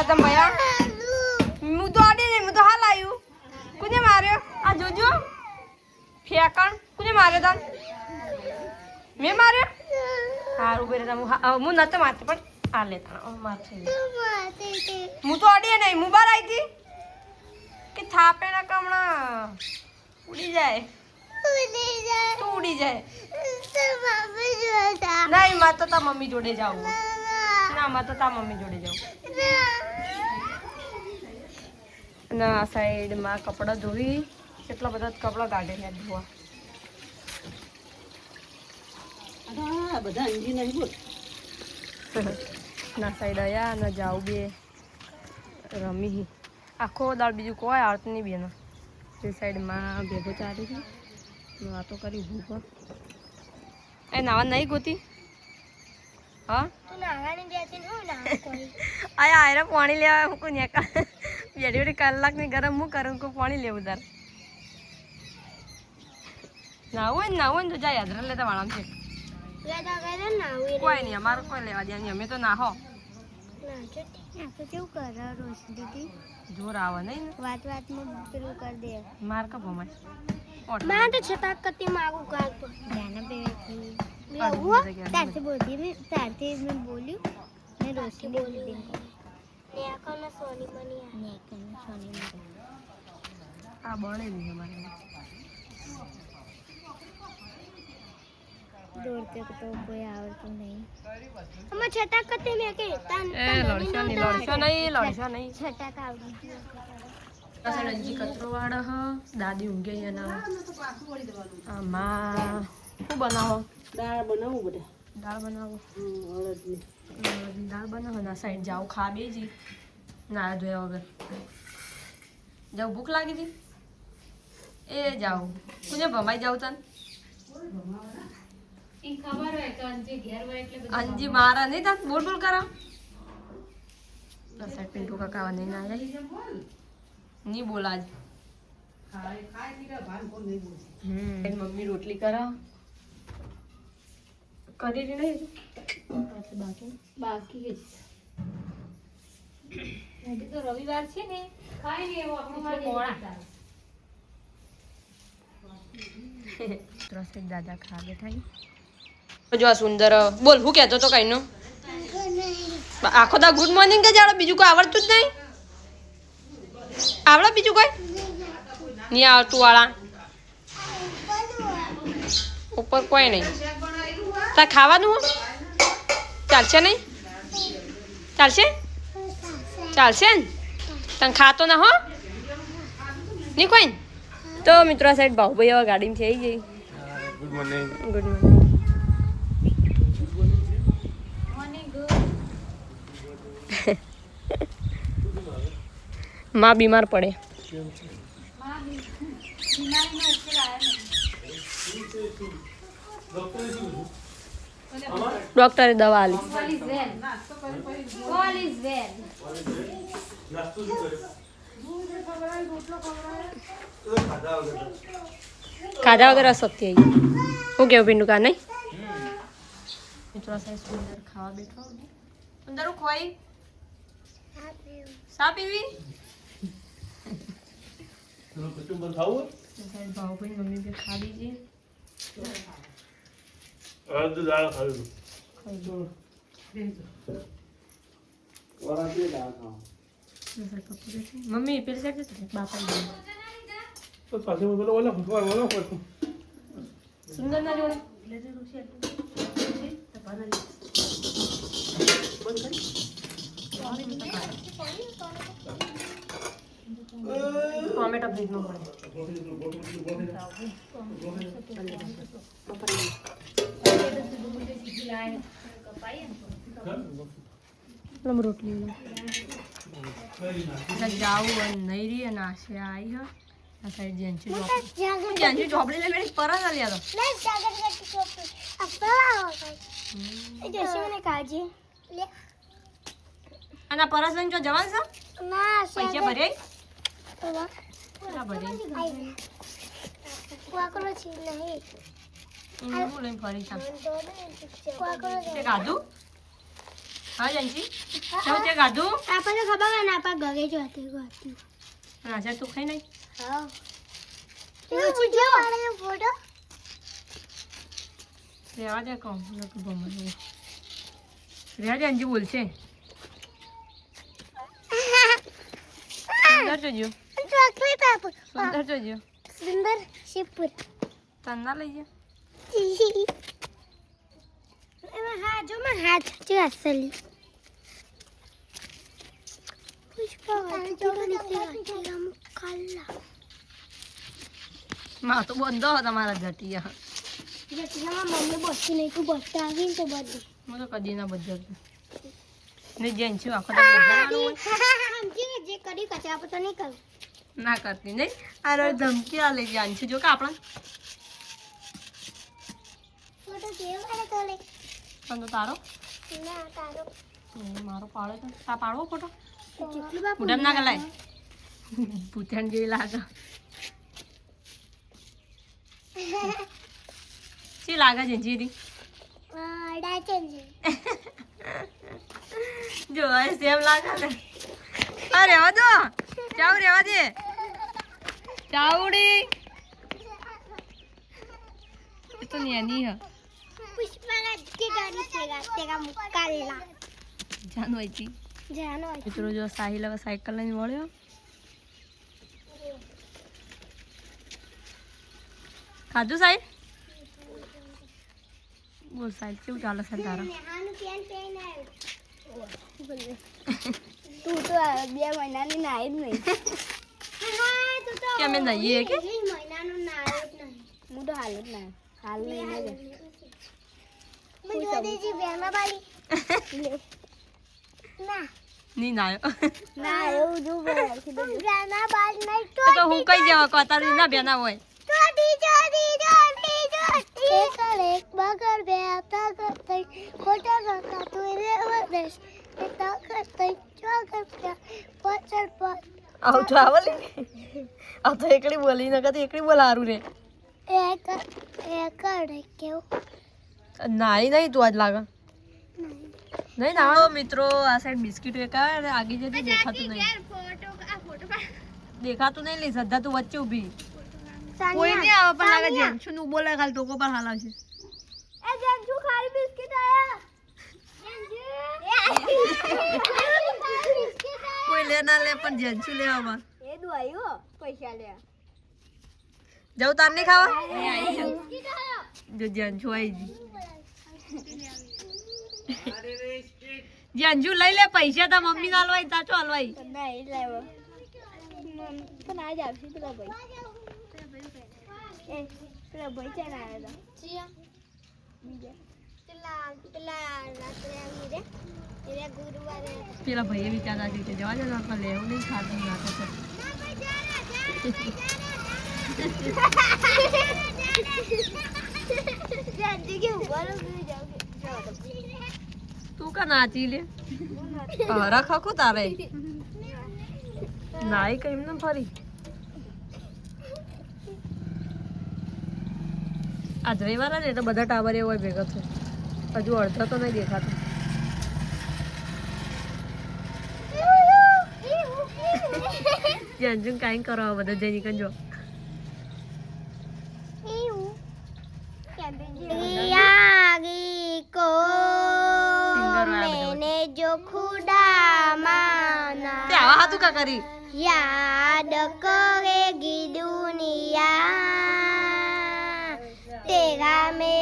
બોલા તમે ભયા હું તો આડી નહીં હું તો હાલ આવ્યું કોને માર્યો આ જોજો ફેકણ કોને માર્યો તને મેં માર્યો હારું બેરે તમે હું નતો મારતી પણ આ લેતા મારશે હું તો આડી નહીં હું બહાર આવી હતી કે થાપે ના કમણા ઉડી જાય તું ઉડી જાય નહીં માં તો તા મમ્મી જોડે જાઉં ના માં તો તા મમ્મી જોડે જાઉં ના આ સાઈડમાં કપડાં ધોઈ કેટલા બધા કપડાં કાઢે છે ધોવા બધા અંજી નહીં બોલ ના સાઈડ આયા ના જાઉં બે રમી આખો દાળ બીજું કોઈ આવતું નહીં બેનો તે સાઈડમાં ભેગો ચાલી છે વાતો કરી ભૂખો એ નાવા નહીં ગોતી હા આયા આયરા પાણી લેવા હું કોઈ નેકા બેડી કલાકની ગરમ હું કરું કોઈ પાણી લેવું તાર નાવું ને તો જાય યાદ લેતા વાળા છે કોઈ નહીં અમારે કોઈ લેવા દે અમે તો ના હો જોર આવે નહીં વાત પેલું કરી દે માર કા ભમાય मैं तो छता कति मागू काल तो जाना पे तारते मैं बोली मैं रोशनी बोली दिन को नेका में सोनी मनी नेका में सोनी मनी आ बने नहीं हमारे दौड़ते तो कोई आवड़ता नहीं हम छता कति में के तन लड़शो नहीं छता का आवड़ी રંજી કચરો વાળો હ દાદી ઊંઘે એના આમાં શું બનાવો દાળ બનાવું બધા દાળ બનાવો હળદની દાળ બનાવો ના સાઈડ જાઓ ખા બેજી ના ધોયા વગર જાઓ ભૂખ લાગી હતી એ જાઓ કોને ભમાઈ જાવ તને અંજી મારા નહીં તા બોલ બોલ કરા સાઈડ પિન્ટુ કાકા નહીં ના नहीं बोला आज मम्मी रोटली करा करी रही नहीं બાકી જ આજે તો રવિવાર છે ને ખાઈ લે એવો આપણો મોડા ત્રસે દાદા ખા બેઠા જો આ સુંદર બોલ હું કહેતો તો કઈનો આખો દા ગુડ મોર્નિંગ કે જાડો બીજું કોઈ આવડતું જ નહીં આવડે બીજું કોઈ નહીં આવતું વાળા ઉપર કોઈ નહીં તાર ખાવાનું ચાલશે નહીં ચાલશે ચાલશે ને તને ખાતો ના હો નહીં કોઈ તો મિત્રો આ સાઈડ બાહુભાઈ હવે ગાડીમાં થઈ ગઈ ગુડ મોર્નિંગ માં બીમાર પડે ડોક્ટરે દવા આલી ખાધા વગર અશક્તિ આવી હું કેવું પિંડુ કા નહીં મિત્રો સાહેબ સુંદર ખાવા બેઠો સુંદર ખોઈ સા પીવી भाई मम्मी भी खा लीजिए मम्मी फिर से सुंदर ना जोड़े टोमेटो बीज में पड़े रोटली जाऊ नहीं रही है नाशे आई है साइड जेंची चोपड़ी ले मेरी पर ना लिया तो जैसे मैंने कहा जी ले અને પરસ લઈને જો જવાન છે ના પૈસા ભરે વાહ ના ભરે વાકરો છે નહીં હું લઈને ફરી છે વાકરો તે ગાધું હા જંજી કેવું છે ગાધું આપણને ખબર હોય ને આપણા ઘરે જ હતી રાજા તું ખાઈ નહીં હા ફોટો રેવા દે કહું રેવા દે અંજી બોલશે સુંદર જોજો ચોકલેટ આપો સુંદર જોજો સુંદર શિપુર તન્ના લઈ જા એમાં હા જો માં હાથ છે અસલી પુષ્પા માં તો બંધો તમારા જટિયા મમ્મી બસતી નહીં તું બસતા આવી ને તો બધું હું તો કદી ના બધો ને જેન છું આખો તો બધાનું સમજી જે કરી કચરા પતો નહીં કરું ના કરતી નહીં અરે ધમકી આ લઈ જાન છે જો કે આપણા ફોટો કેવો મારે તો લે પણ તો તારો ના તારો મારો પાડો તો તા પાડવો ફોટો કેટલી બાપુ ઉડન ના ગલાય ભૂતન જેવી લાગે શી લાગે છે જીરી ડાચનજી જો આ સેમ લાગે ને અરે રેવા દો ચાવ રેવા દે ચાવડી એ તો નેની હ પુષ્પા के गाड़ी से तेरा मुक्काला જાનો આઈ जानो મિત્રો જો સાહિલ હવે સાયકલ લઈને વળ્યો ખાધું સાહિલ બોલ સાહિલ કેવું ચાલે છે તારા नेहानु पेन पेन आयो तू तो 2 મહિનાની નાઈ જ નહીં હા તું તો કે અમે નહીએ કે 2 મહિનાનું નાયો જ નહીં હું તો હાલ જ ના હાલ નહીં ને મને દેજી બેના બાલી ના ની નાયો ના એવું જો બોલાવતી બેના બાલ નહીં તો તો હું કઈ જવા કોતારી ના બેના હોય એક બગર બે આતા કરતઈ ખોટા કરતા તું રે વદેશ એતા કરતઈ ચોગર પચડ પર આવ તો આવલી આ તો એકડી બોલી ન કદી એકડી બોલ હારું રે એક રે કેવું નાઈ નહીં તું આજ લાગે નહીં ના તો મિત્રો આ સાઈડ બિસ્કિટ વેકાય અને આગી જતી દેખાતું નહીં દેખાતું નહીં લી શ્રદ્ધા તું વચ્ચે ઊભી કોઈ નહીં આવે પણ લાગે જેન્સુ નું બોલે ખાલી ટોકો પર હાલ આવશે એ જંજુ ખાલી બિસ્કિટ આયા કોઈ લે ના લે પણ જેન્સુ લે આવા એ દુઆયો પૈસા લે જાવ તાર નહીં ખાવા જો જેન્સુ આવી જી જેન્સુ લઈ લે પૈસા તા મમ્મી ના હલવાઈ તા ચો હલવાઈ ના એ લાવો પણ આજ આવશે પેલા ભાઈ એ પેલા ભાઈ છે ને આવ્યા હતા બીજા પેલા રાત્રે આવી રે એ ગુરુવારે પેલા ભાઈએ વિચારતા છે કે જવા દે ના પણ લેવું નહીં ખાતું ના તો જાજી કે ઉભા રહો જાવ તું કા નાચી લે હરા ખાખું તારે નાઈ કઈ એમને ફરી આજ રવિવાર ને એટલે બધા ટાવર એવો ભેગા થાય હજુ અડધો તો નહીં દેખાતો જંજુ કાંઈ કરો બધા જઈ નીકળ જો यागी को मैंने जो खुदा माना તે આવા હાતું કા કરી याद करेगी दुनिया तेरा मेरा